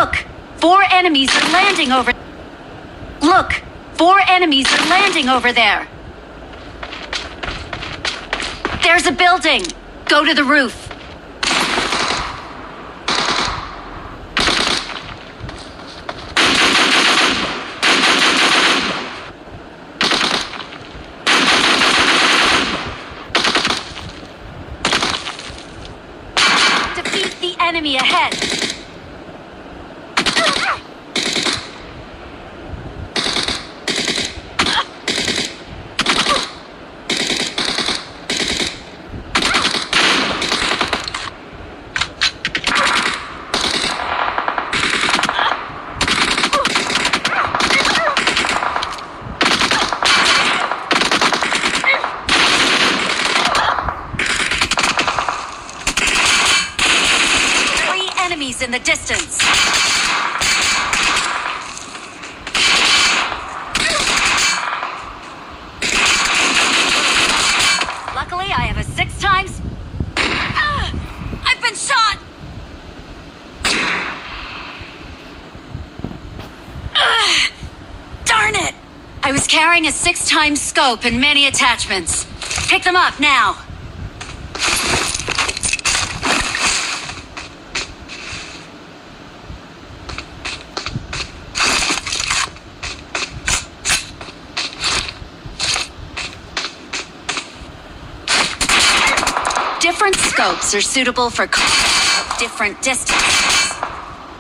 Look! 4 enemies are landing over... Look! 4 enemies are landing over there! There's a building! Go to the roof! Defeat the enemy ahead! In the distance. Luckily, I have a 6 times. I've been shot! Darn it! I was carrying a 6 times scope and many attachments. Pick them up now. Different scopes are suitable for different distances.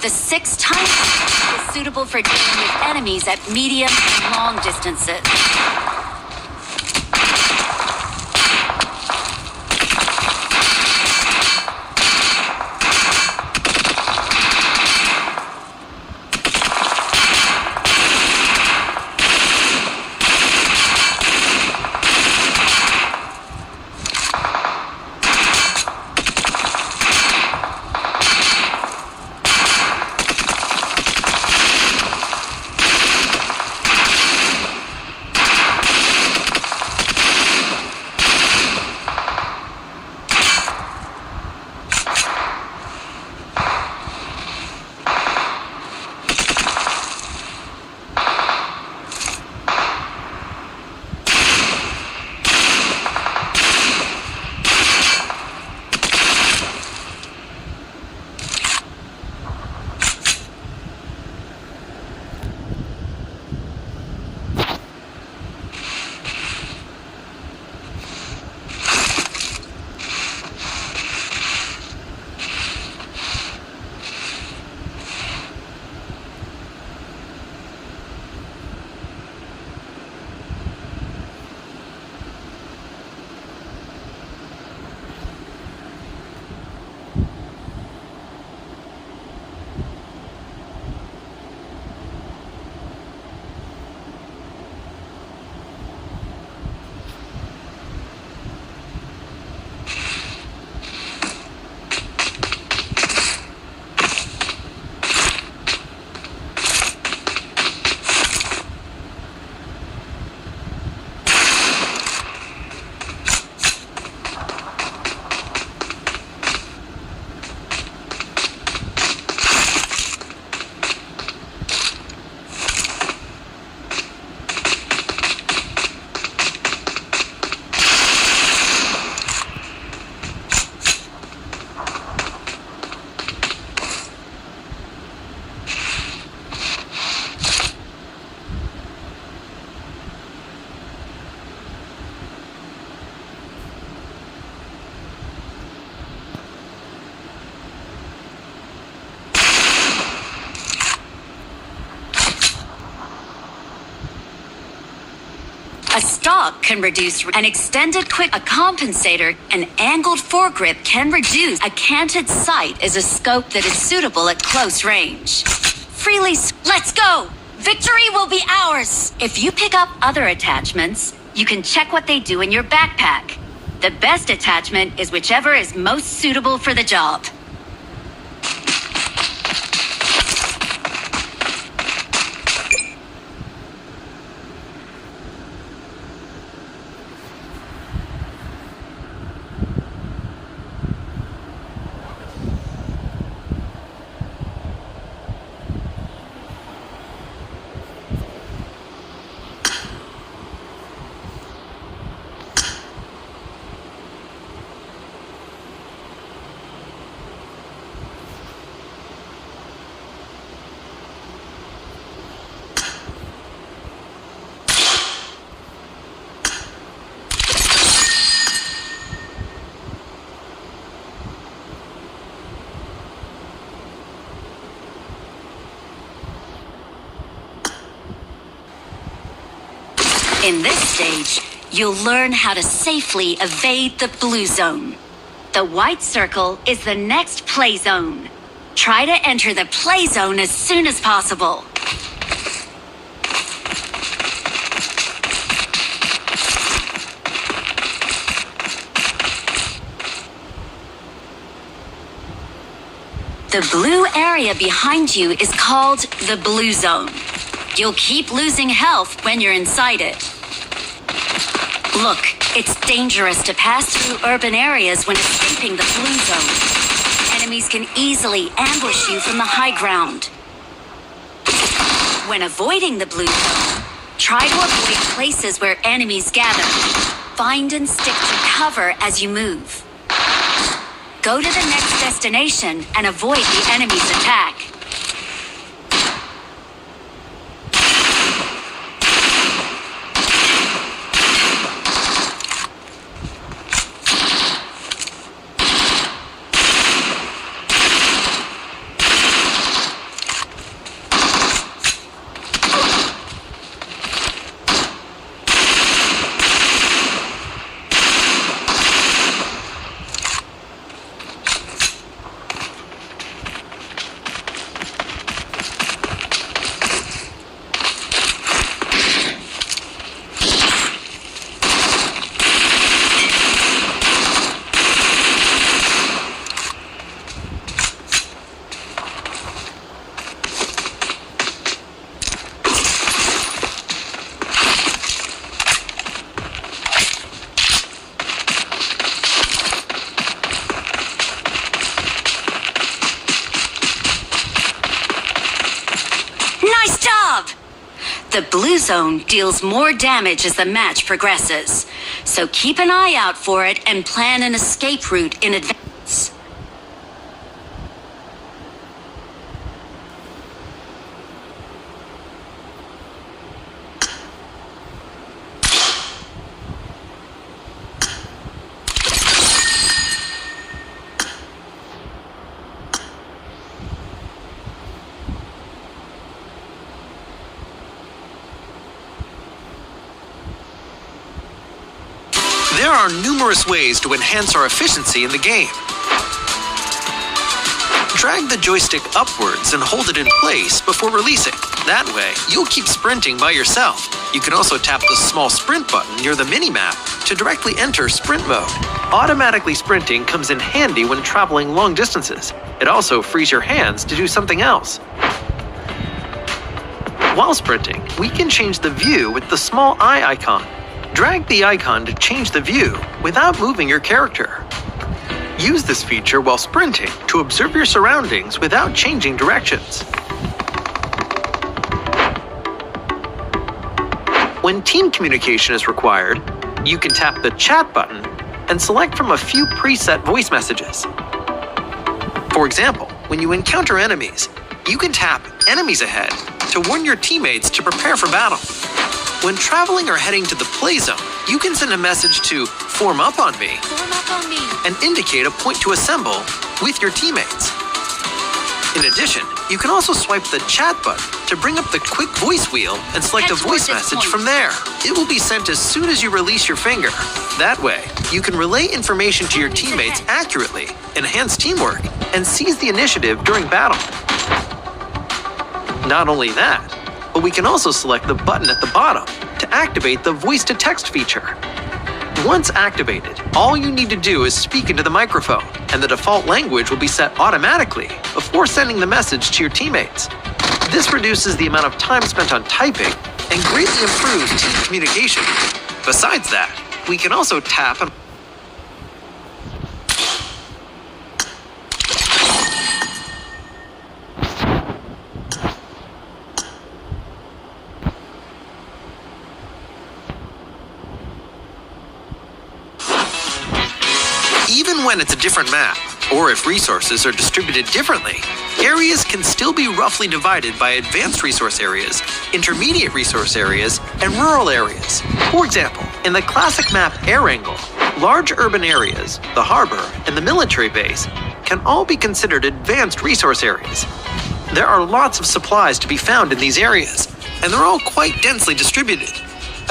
The 6 times is suitable for dealing with enemies at medium and long distances. A stock can reduce an extended quick, a compensator, an angled foregrip can reduce. A canted sight is a scope that is suitable at close range. Let's go! Victory will be ours! If you pick up other attachments, you can check what they do in your backpack. The best attachment is whichever is most suitable for the job. In this stage, you'll learn how to safely evade the blue zone. The white circle is the next play zone. Try to enter the play zone as soon as possible. The blue area behind you is called the blue zone. You'll keep losing health when you're inside it. Look, it's dangerous to pass through urban areas when escaping the blue zone. Enemies can easily ambush you from the high ground. When avoiding the blue zone, try to avoid places where enemies gather. Find and stick to cover as you move. Go to the next destination and avoid the enemy's attack. Nice job! The blue zone deals more damage as the match progresses, so keep an eye out for it and plan an escape route in advance. There are numerous ways to enhance our efficiency in the game. Drag the joystick upwards and hold it in place before releasing. That way, you'll keep sprinting by yourself. You can also tap the small sprint button near the mini-map to directly enter sprint mode. Automatically sprinting comes in handy when traveling long distances. It also frees your hands to do something else. While sprinting, we can change the view with the small eye icon. Drag the icon to change the view without moving your character. Use this feature while sprinting to observe your surroundings without changing directions. When team communication is required, you can tap the chat button and select from a few preset voice messages. For example, when you encounter enemies, you can tap "Enemies ahead" to warn your teammates to prepare for battle. When traveling or heading to the play zone, you can send a message to "Form up on me" and indicate a point to assemble with your teammates. In addition, you can also swipe the chat button to bring up the quick voice wheel and select a voice message from there. It will be sent as soon as you release your finger. That way, you can relay information to your teammates accurately, enhance teamwork, and seize the initiative during battle. Not only that, but we can also select the button at the bottom to activate the voice-to-text feature. Once activated, all you need to do is speak into the microphone, and the default language will be set automatically before sending the message to your teammates. This reduces the amount of time spent on typing and greatly improves team communication. Besides that, we can also tap and even when it's a different map, or if resources are distributed differently, areas can still be roughly divided by advanced resource areas, intermediate resource areas, and rural areas. For example, in the classic map Air Angle, large urban areas, the harbor, and the military base can all be considered advanced resource areas. There are lots of supplies to be found in these areas, and they're all quite densely distributed.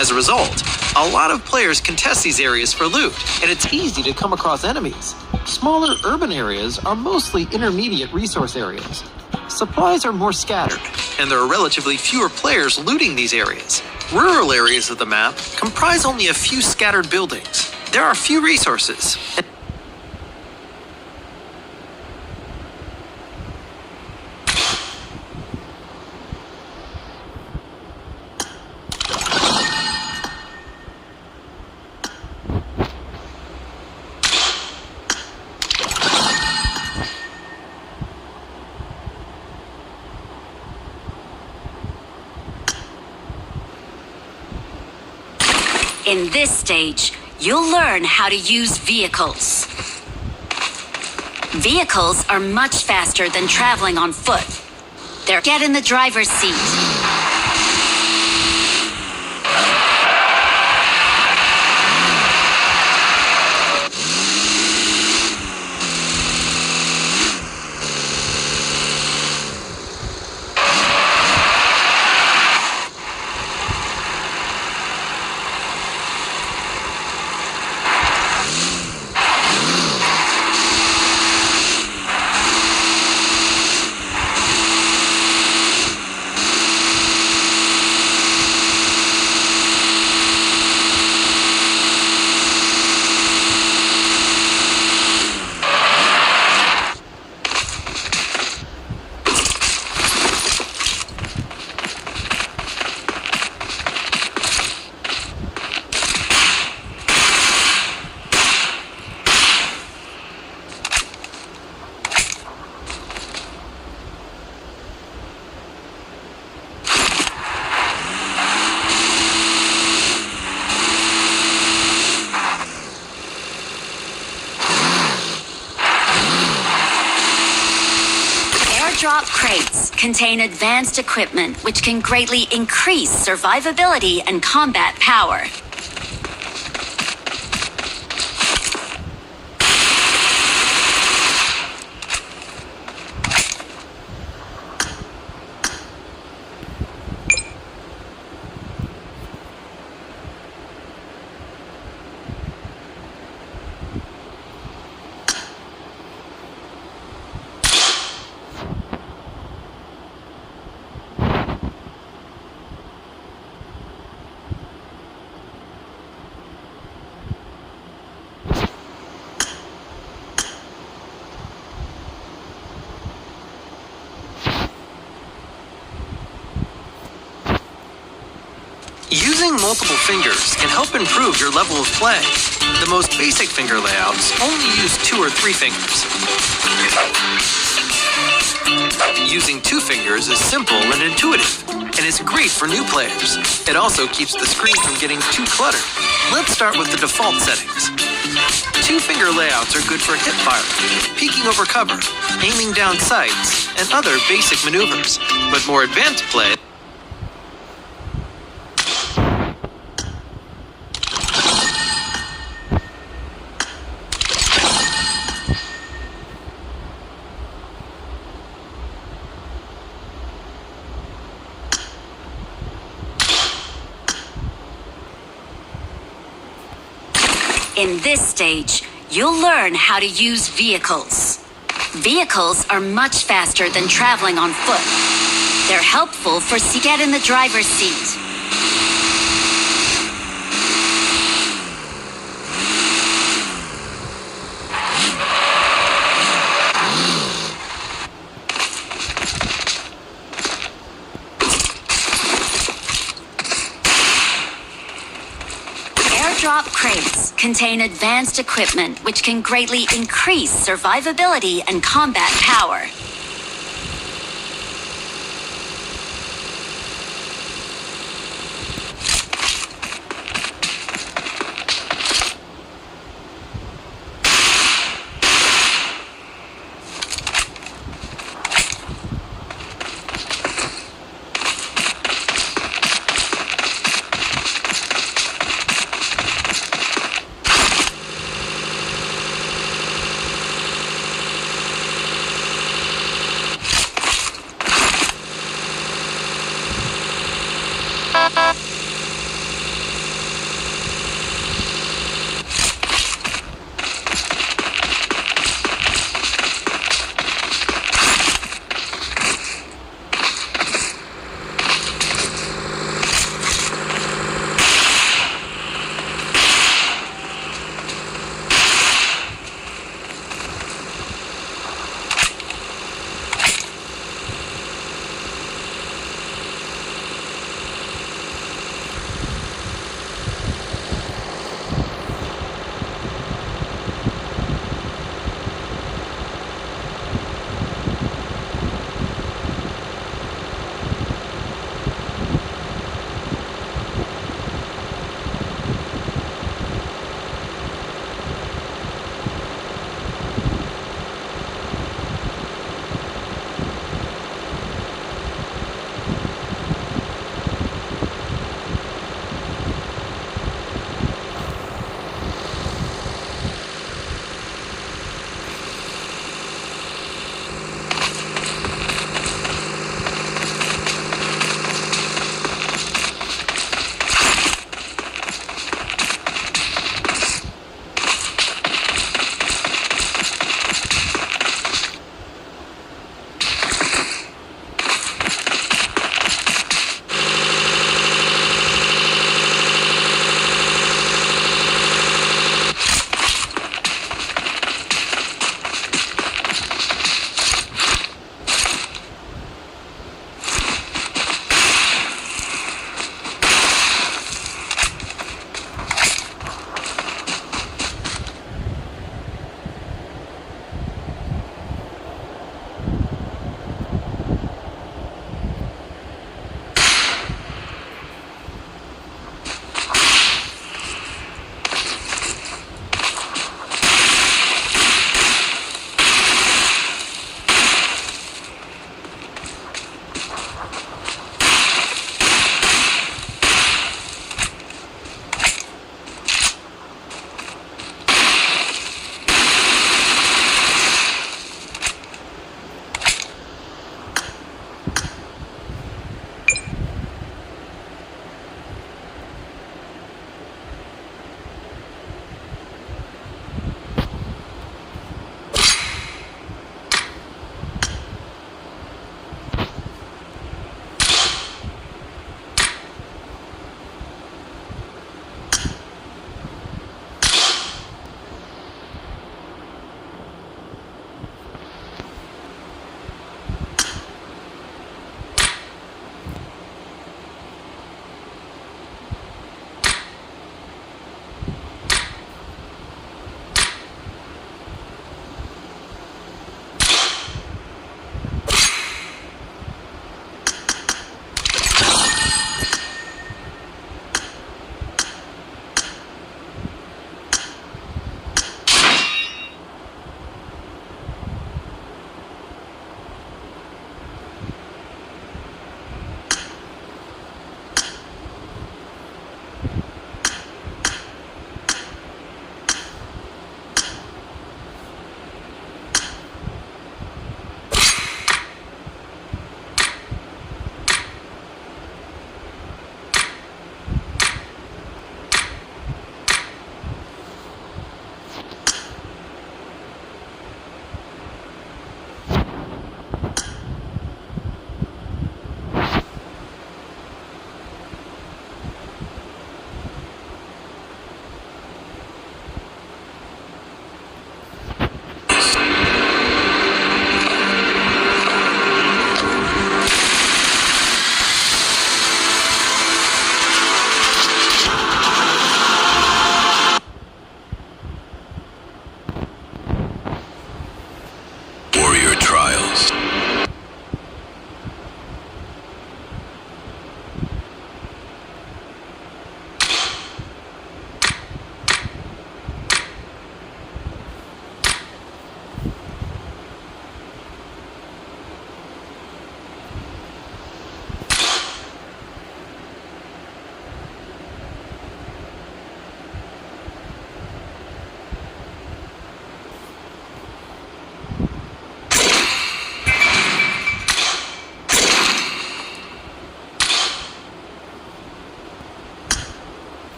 As a result, a lot of players contest these areas for loot, and it's easy to come across enemies. Smaller urban areas are mostly intermediate resource areas. Supplies are more scattered, and there are relatively fewer players looting these areas. Rural areas of the map comprise only a few scattered buildings. There are few resources. In this stage, you'll learn how to use vehicles. Vehicles are much faster than traveling on foot. Get in the driver's seat. Airdrop crates contain advanced equipment which can greatly increase survivability and combat power. Using multiple fingers can help improve your level of play. The most basic finger layouts only use 2 or 3 fingers. Using 2 fingers is simple and intuitive, and is great for new players. It also keeps the screen from getting too cluttered. Let's start with the default settings. 2-finger layouts are good for hip fire, peeking over cover, aiming down sights, and other basic maneuvers. But more advanced play In this stage, you'll learn how to use vehicles. Vehicles are much faster than traveling on foot. They're helpful for get in the driver's seat. Airdrop crates contain advanced equipment which can greatly increase survivability and combat power.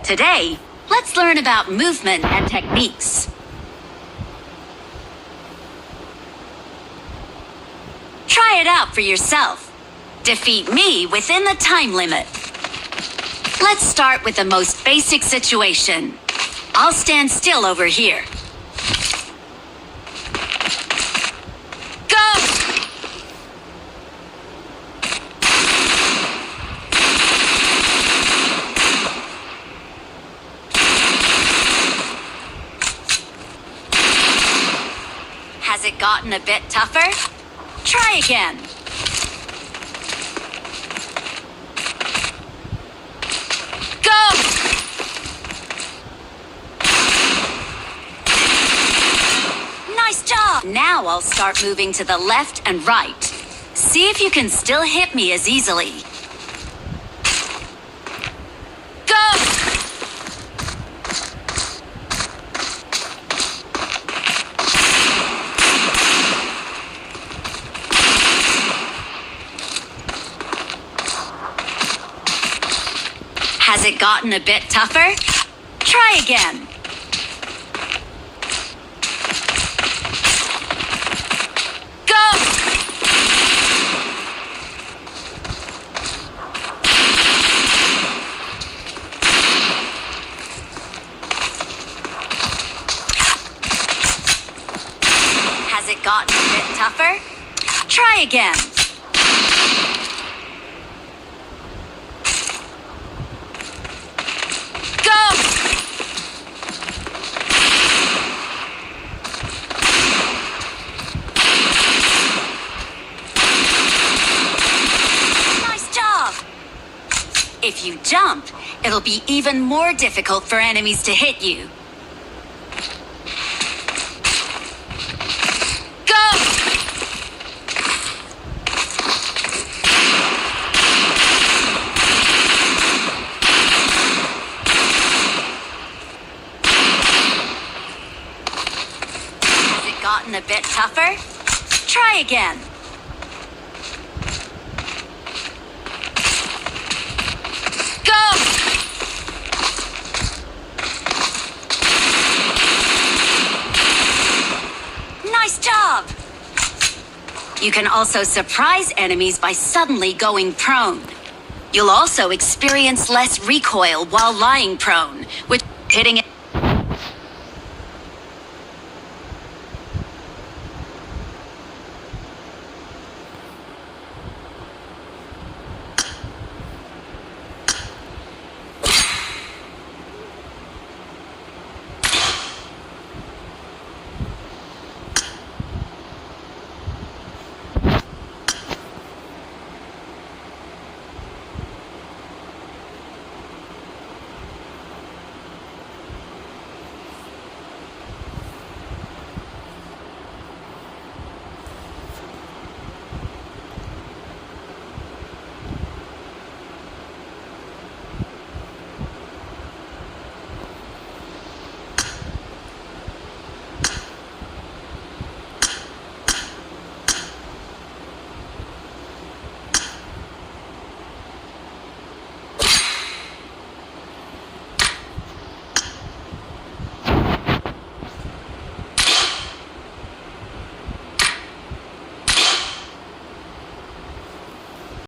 Today, let's learn about movement and techniques. Try it out for yourself. Defeat me within the time limit. Let's start with the most basic situation. I'll stand still over here. Go! Has it gotten a bit tougher? Try again. Go! Nice job! Now I'll start moving to the left and right. See if you can still hit me as easily. Go! Has it gotten a bit tougher? Try again. Go! Has it gotten a bit tougher? Try again. If you jump, it'll be even more difficult for enemies to hit you. Go! tougher? Try again. Go! Nice job! You can also surprise enemies by suddenly going prone. You'll also experience less recoil while lying prone, which hitting